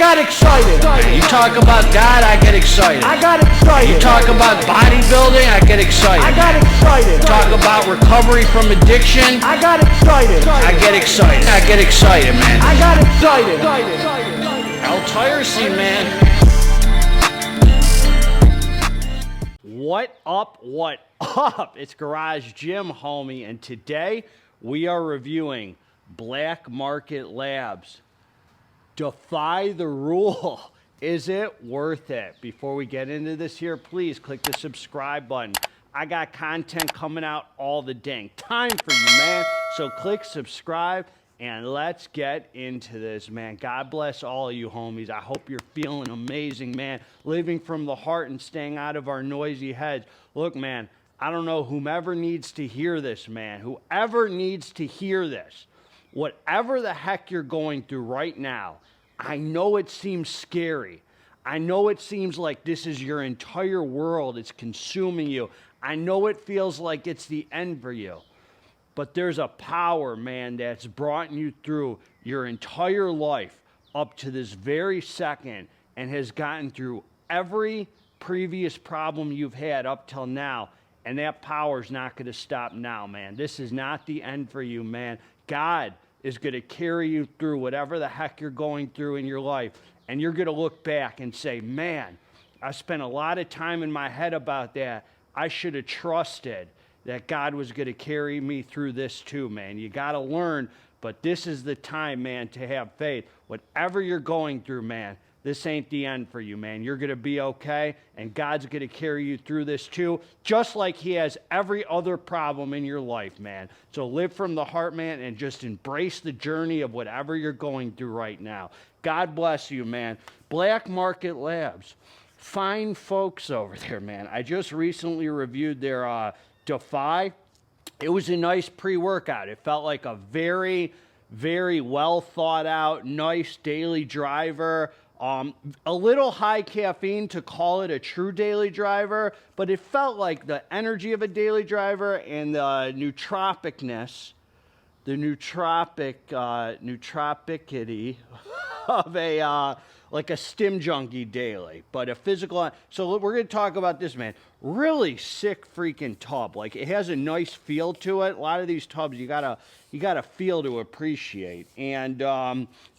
got excited. You talk about God, I get excited. I got excited. You talk about bodybuilding, I get excited. I got excited. Talk about recovery from addiction, I got excited. I get excited. I get excited, man. I got excited. L-tyrosine, man. What up, what up? It's Garage Gym Homie, and today we are reviewing Blackmarket Labs. Defy the rule. Is it worth it? Before we get into this here, please click the subscribe button. I got content coming out all the dang time for you, man. So click subscribe and let's get into this, man. God bless all of you homies. I hope you're feeling amazing, man. Living from the heart and staying out of our noisy heads. Look, man, I don't know whomever needs to hear this, man. Whoever needs to hear this. Whatever the heck you're going through right now, I know it seems scary. I know it seems like this is your entire world. It's consuming you. I know it feels like it's the end for you. But there's a power, man, that's brought you through your entire life up to this very second and has gotten through every previous problem you've had up till now. And that power's not going to stop now, man. This is not the end for you, man. God is going to carry you through whatever the heck you're going through in your life. And you're going to look back and say, man, I spent a lot of time in my head about that. I should have trusted that God was going to carry me through this too, man. You got to learn, but this is the time, man, to have faith. Whatever you're going through, man, this ain't the end for you, man. You're going to be okay, and God's going to carry you through this too, just like he has every other problem in your life, man. So live from the heart, man, and just embrace the journey of whatever you're going through right now. God bless you, man. Blackmarket Labs. Fine folks over there, man. I just recently reviewed their Defy. It was a nice pre-workout. It felt like a very, very well thought out, nice daily driver. A little high caffeine to call it a true daily driver, but it felt like the energy of a daily driver and the nootropicness, the nootropicity of a like a stim junkie daily, but a physical. So we're going to talk about this, man. Really sick freaking tub. Like, it has a nice feel to it. A lot of these tubs you gotta feel to appreciate. And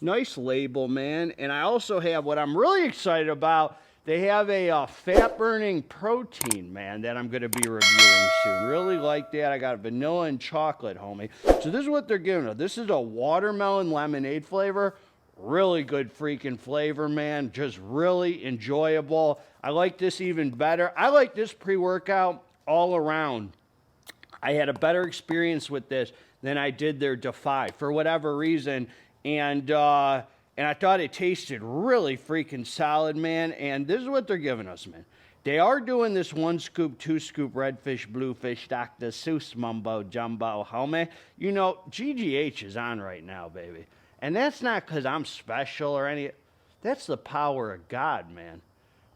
nice label, man. And I also have what I'm really excited about. They have a fat burning protein, man, that I'm going to be reviewing soon. Really like that. I got vanilla and chocolate, homie. So this is what they're giving us. This is a watermelon lemonade flavor. Really good freaking flavor, man. Just really enjoyable. I like this even better. I like this pre-workout all around. I had a better experience with this than I did their Defy for whatever reason. And I thought it tasted really freaking solid, man. And this is what they're giving us, man. They are doing this 1 scoop, 2 scoop, redfish, bluefish, Dr. Seuss mumbo jumbo, homie. You know, GGH is on right now, baby. And that's not because I'm special or any. That's the power of God, man.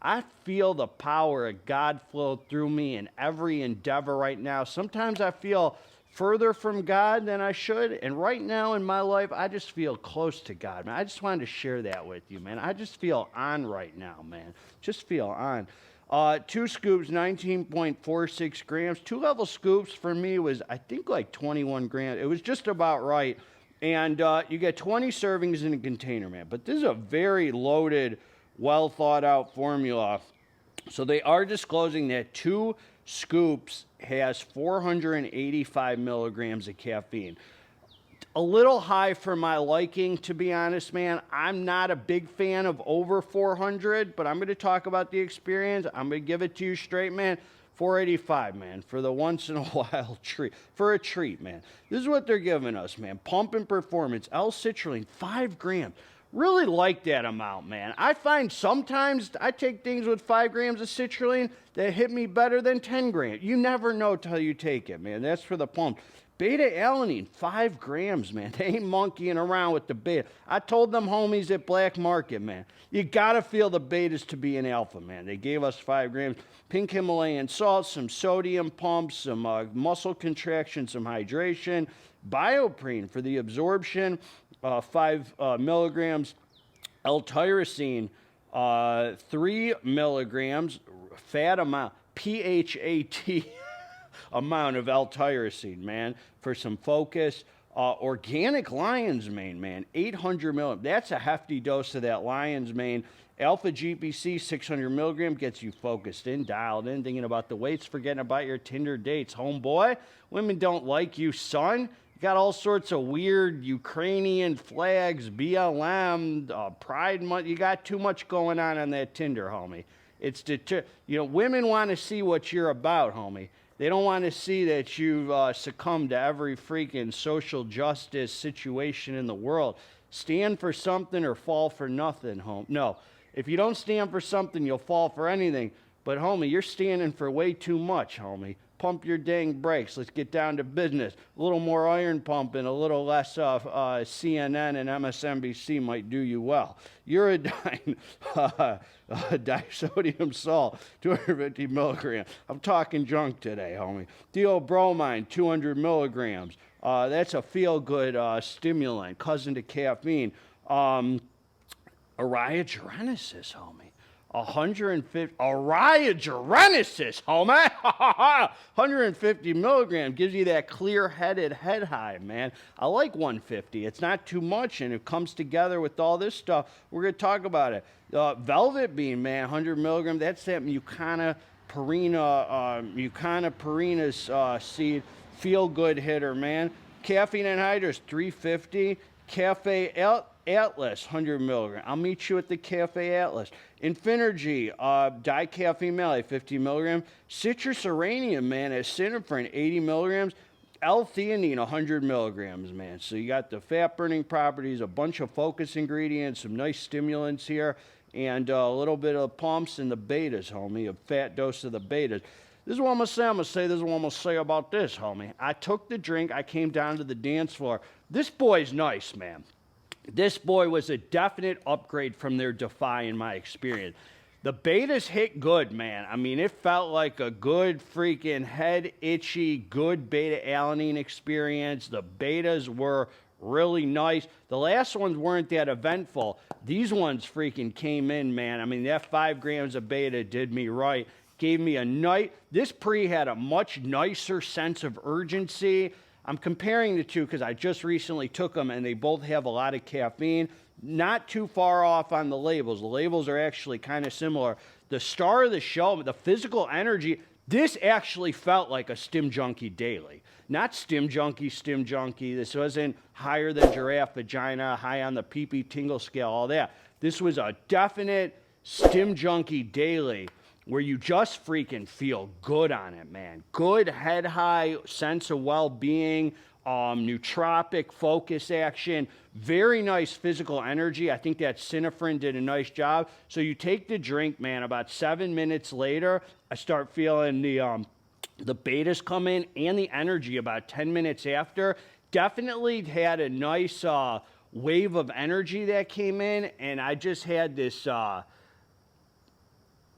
I feel the power of God flow through me in every endeavor right now. Sometimes I feel further from God than I should. And right now in my life, I just feel close to God, man. I just wanted to share that with you, man. I just feel on right now, man. Just feel on. 2 scoops, 19.46 grams. 2 level scoops for me was, I think, like 21 grams. It was just about right. And you get 20 servings in a container, man. But this is a very loaded, well thought out formula. So they are disclosing that 2 scoops has 485 milligrams of caffeine. A little high for my liking, to be honest, man. I'm not a big fan of over 400, but I'm going to talk about the experience. I'm going to give it to you straight, man. 485, man, for the once in a while treat. For a treat, man. This is what they're giving us, man. Pump and Performance, L-citrulline, 5 grams. Really like that amount, man. I find sometimes I take things with 5 grams of citrulline that hit me better than 10 grams. You never know till you take it, man. That's for the pump. Beta-alanine, 5 grams, man. They ain't monkeying around with the beta. I told them homies at Blackmarket, man, you got to feel the betas to be an alpha, man. They gave us 5 grams. Pink Himalayan salt, some sodium pumps, some muscle contraction, some hydration. Bioprene for the absorption, 5 milligrams. L-tyrosine, 3 milligrams, fat amount, PHAT amount of L-tyrosine, man, for some focus. Organic lion's mane, man, 800 milligrams. That's a hefty dose of that lion's mane. Alpha GPC, 600 milligrams, gets you focused in, dialed in, thinking about the weights, forgetting about your Tinder dates. Homeboy, women don't like you, son. You got all sorts of weird Ukrainian flags, BLM, Pride Month. You got too much going on that Tinder, homie. It's women want to see what you're about, homie. They don't want to see that you've succumbed to every freaking social justice situation in the world. Stand for something or fall for nothing, home. No, if you don't stand for something, you'll fall for anything. But, homie, you're standing for way too much, homie. Pump your dang brakes. Let's get down to business. A little more iron pumping, a little less CNN and MSNBC might do you well. Uridine, disodium salt, 250 milligrams. I'm talking junk today, homie. Theobromine, 200 milligrams. That's a feel-good stimulant, cousin to caffeine. Ariogenesis, homie. 150, Ariogenesis, homie. 150 milligrams gives you that clear-headed head high, man. I like 150. It's not too much, and it comes together with all this stuff. We're going to talk about it. Velvet bean, man, 100 milligrams. That's that Mucana Perina's seed. Feel-good hitter, man. Caffeine anhydrous, 350. Cafe Atlas, 100 milligrams. I'll meet you at the Cafe Atlas. Infinergy, dicaffeine malate, 50 milligrams. Citrus uranium, man, acidophrin, 80 milligrams. L-theanine, 100 milligrams, man. So you got the fat-burning properties, a bunch of focus ingredients, some nice stimulants here, and a little bit of pumps and the betas, homie, a fat dose of the betas. This is what I'm going to say. This is what I'm going to say about this, homie. I took the drink. I came down to the dance floor. This boy's nice, man. This boy was a definite upgrade from their Defy in my experience. The betas hit good, man. I mean, it felt like a good freaking head itchy, good beta-alanine experience. The betas were really nice. The last ones weren't that eventful. These ones freaking came in, man. I mean, that 5 grams of beta did me right. Gave me a night. This pre had a much nicer sense of urgency. I'm comparing the two because I just recently took them and they both have a lot of caffeine. Not too far off on the labels. The labels are actually kind of similar. The star of the show, the physical energy, this actually felt like a Stim Junkie daily. Not Stim Junkie. This wasn't higher than giraffe vagina, high on the pee-pee tingle scale, all that. This was a definite Stim Junkie daily where you just freaking feel good on it, man. Good head high, sense of well-being, nootropic focus action, very nice physical energy. I think that Synephrine did a nice job. So you take the drink, man, about 7 minutes later, I start feeling the betas come in and the energy about 10 minutes after. Definitely had a nice wave of energy that came in, and I just had this...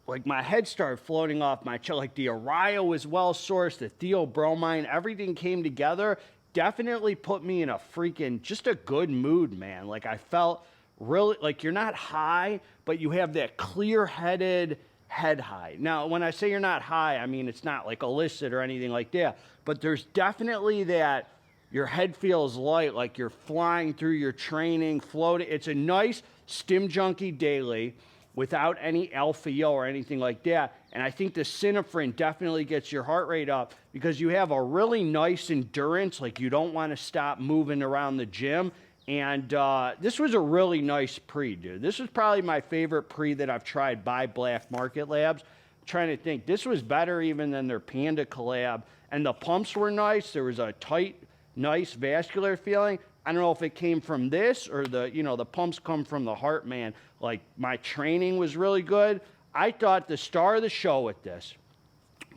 like my head started floating off my chest, like the Ario was well sourced, the theobromine, everything came together, definitely put me in a freaking, just a good mood, man. Like I felt really, like you're not high, but you have that clear-headed head high. Now, when I say you're not high, I mean it's not like illicit or anything like that, but there's definitely that your head feels light, like you're flying through your training, floating. It's a nice Stim Junkie daily, without any alpha-yo or anything like that. And I think the Synephrine definitely gets your heart rate up because you have a really nice endurance, like you don't want to stop moving around the gym. And this was a really nice pre, dude. This was probably my favorite pre that I've tried by Blackmarket Labs. I'm trying to think. This was better even than their Panda collab. And the pumps were nice. There was a tight, nice vascular feeling. I don't know if it came from this or the pumps come from the heart, man. Like my training was really good. I thought the star of the show with this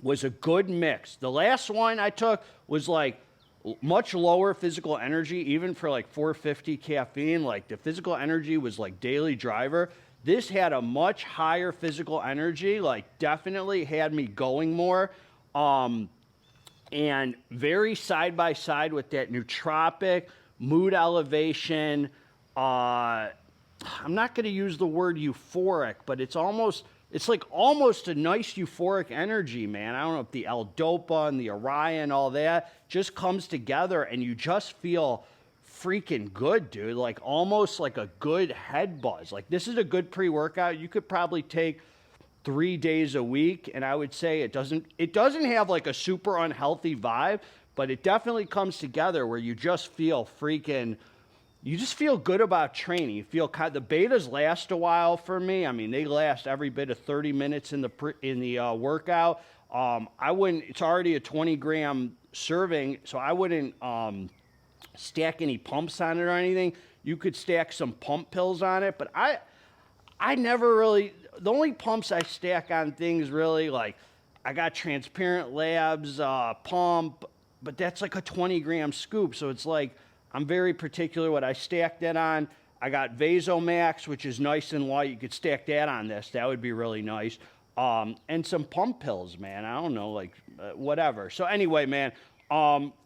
was a good mix. The last one I took was like much lower physical energy, even for like 450 caffeine. Like the physical energy was like daily driver. This had a much higher physical energy, like definitely had me going more. And very side by side with that nootropic, mood elevation, I'm not going to use the word euphoric, but it's like almost a nice euphoric energy, man. I don't know if the L-Dopa and the Orion, all that just comes together and you just feel freaking good, dude. Like almost like a good head buzz. Like this is a good pre-workout. You could probably take 3 days a week, and I would say it doesn't have like a super unhealthy vibe, but it definitely comes together where you just feel good about training. You feel the betas last a while for me. I mean, they last every bit of 30 minutes in the workout. It's already a 20-gram serving, so I wouldn't stack any pumps on it or anything. You could stack some pump pills on it, but I never really, the only pumps I stack on things really, like I got Transparent Labs pump, but that's like a 20-gram scoop, so it's like I'm very particular what I stack that on. I got Vasomax, which is nice and light. You could stack that on this. That would be really nice. And some pump pills, man. I don't know, like whatever. So anyway, man,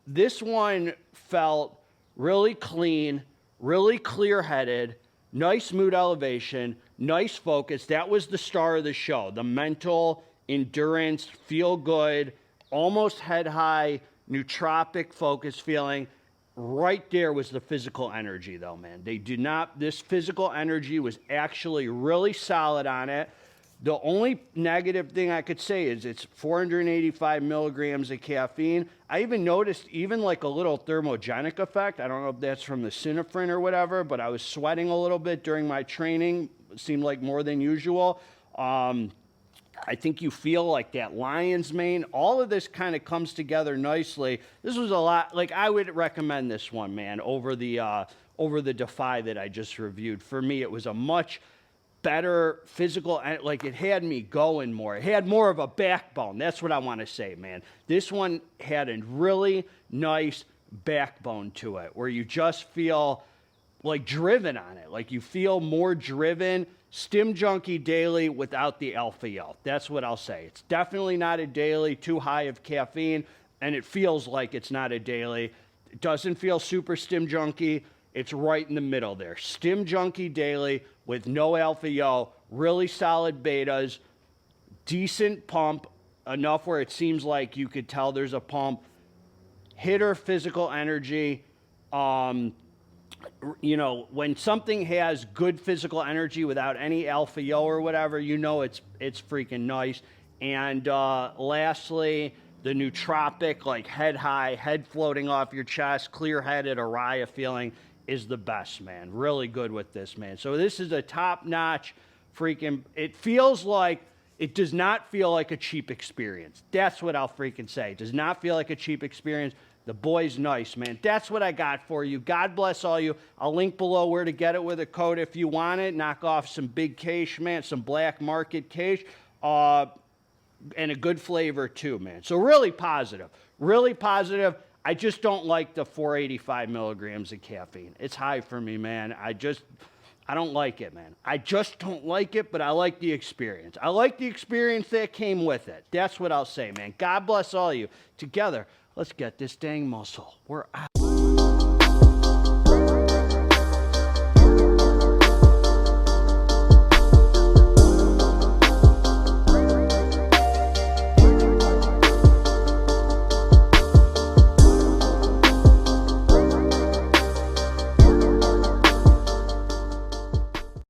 this one felt really clean, really clear-headed, nice mood elevation, nice focus. That was the star of the show. The mental endurance, feel good, almost head high, nootropic focus feeling. Right there was the physical energy, though, man. This physical energy was actually really solid on it. The only negative thing I could say is it's 485 milligrams of caffeine. I even noticed like a little thermogenic effect. I don't know if that's from the synephrine or whatever, but I was sweating a little bit during my training. It seemed like more than usual. I think you feel like that lion's mane. All of this kind of comes together nicely. This was a lot, like I would recommend this one, man, over the Defy that I just reviewed. For me, it was a much better physical, like it had me going more. It had more of a backbone. That's what I want to say, man. This one had a really nice backbone to it where you just feel like driven on it. Like you feel more driven. Stim Junkie daily without the alpha yelp. That's what I'll say. It's definitely not a daily, too high of caffeine, and it feels like it's not a daily. It doesn't feel super Stim Junkie. It's right in the middle there. Stim Junkie daily with no alpha yo, really solid betas, decent pump, enough where it seems like you could tell there's a pump, hitter physical energy. You know, when something has good physical energy without any alpha yo or whatever, you know it's freaking nice. And lastly, the nootropic, like head high, head floating off your chest, clear-headed, Araya feeling is the best, man. Really good with this, man. So this is a top-notch freaking, it does not feel like a cheap experience. That's what I'll freaking say. It does not feel like a cheap experience. The boy's nice, man. That's what I got for you. God bless all you. I'll link below where to get it with a code if you want it. Knock off some big cash, man, some Blackmarket cash, and a good flavor too, man. So really positive. Really positive. I just don't like the 485 milligrams of caffeine. It's high for me, man. I don't like it, man. I just don't like it, but I like the experience. I like the experience that came with it. That's what I'll say, man. God bless all you. Together, let's get this dang muscle. We're out.